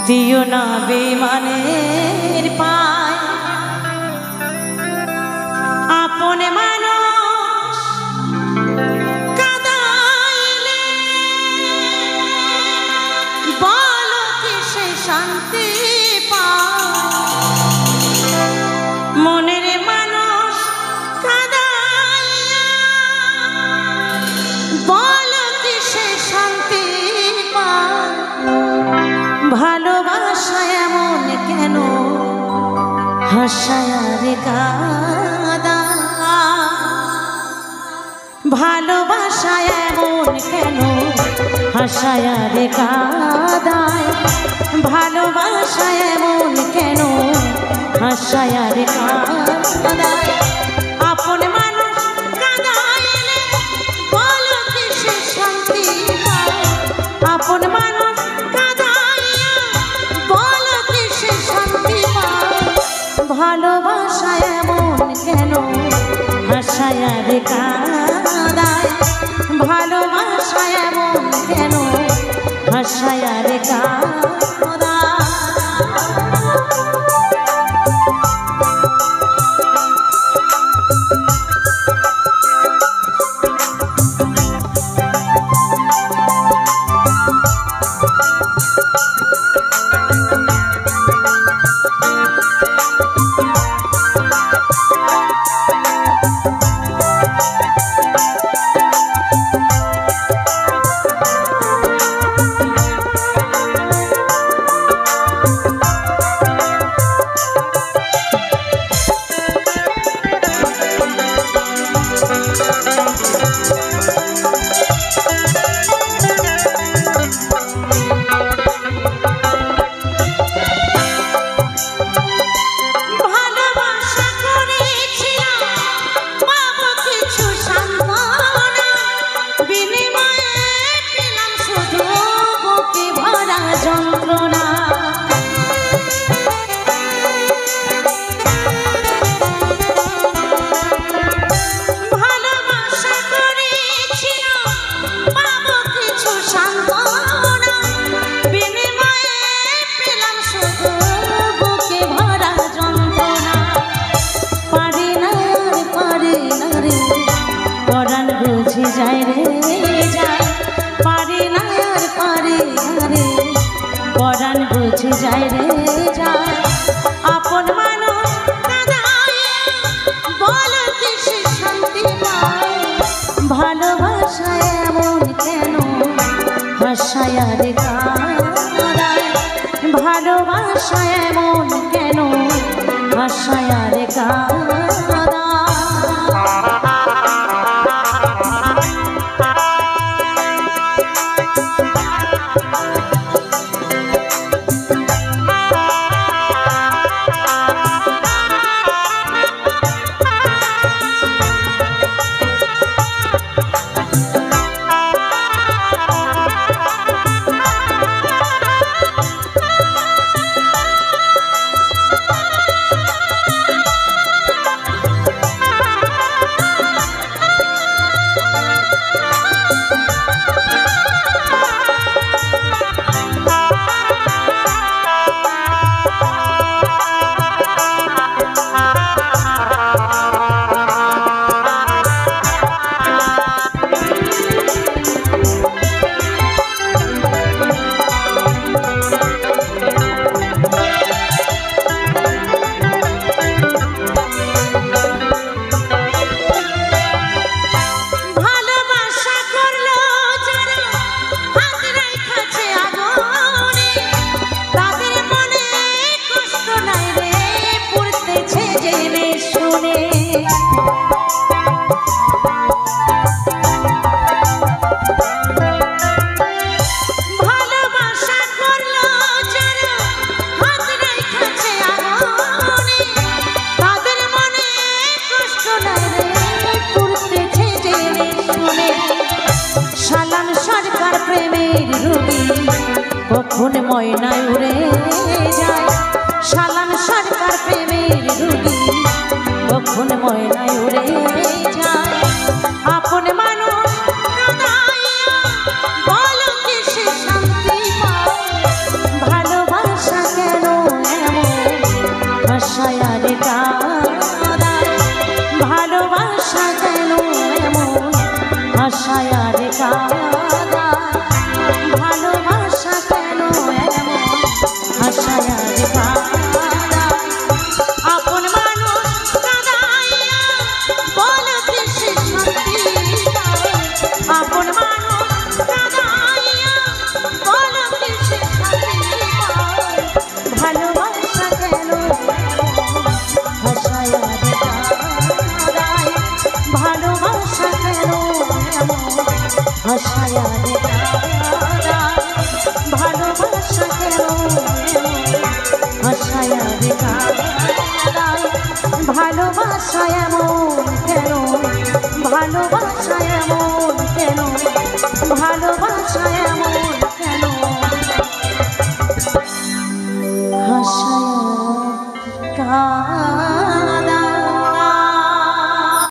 দিও না বেঈমানের পায় আপন মানুষ কাঁদাইলে বলো কিসে শান্তি পায় মনের মানুষ কাঁদাইয়া বলো কিসে শান্তি পায় ভালোবাসা এমন কেন হাসায় রে কাঁদা ভালোবাসা এমন কেন হাসায় রে কাঁদায় ভালোবাসা এমন কেন হাসায় রে কাঁদায় আপন মানুষ কাঁদাইলে বলো কিসে শান্তি পায় আপন মানুষ ভালোবাসা এমন কেন হাসায় রে কাঁদায় ভালোবাসা এমন কেন হাসায় রে কাঁদায় যায় রে যায় পারে না আর পারে না রে পরাণ বুঝে যায় রে যায় আপন মানুষ কাঁদাইয়া বলো কিসে শান্তি পায় ভালোবাসা এমন কেন হাসায় রে কাঁদায় ভালোবাসা এমন কেন হাসায় রে কাঁদায় কখন ময়নায় উড়ে যায় শালান সরকার প্রেমের রুগী কখন ময়নায় উড়ে যায় আপন মানুষ কাঁদাইয়া বলো কিসে শান্তি পায় ভালোবাসা ভাষায় আর কাদা ভালোবাসা কেন এমন ভাষায় আর কাদা আপন মানুষ কাঁদাইয়া বলে কিসে শান্তি আপন মানুষ কাঁদাইয়া বলে কিসে শান্তি ভালোবাসা কেন ভাষায় আর কাদায় ভালোবাসা কেন ভাষায় আর কাদায় ভালোবাসা কেন ভাষায় আর কাদায় ভালোবাসা এমন কেন ভালোবাসা